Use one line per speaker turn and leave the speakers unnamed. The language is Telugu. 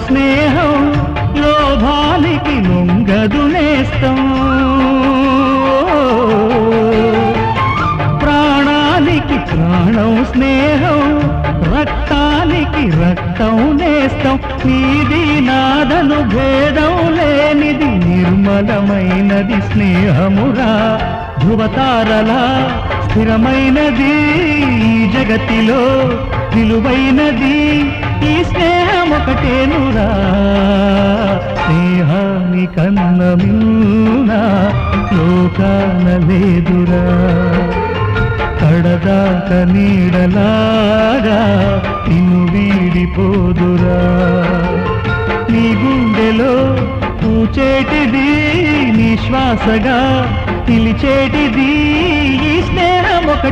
స్నేహం లోభానికి లొంగదు నేస్తం ప్రాణానికి ప్రాణం స్నేహం రక్తానికి రక్తం నేస్తం నీది నాదను భేదం లేనిది నిర్మలమైనది స్నేహమురా ధృవతారలా స్థిరమైనది ఈ జగతిలో విలువైనది ఈ స్నేహం ఒకటేనురా స్నేహాని కన్న మిన్న లోకాన లేదురా కడదాక నీడలాగా నిన్ను వీడిపోదురా నీ గుండెలో పూచేటిది నీ శ్వాసగా పిలిచేటిది ఈ స్నేహం ఒకటి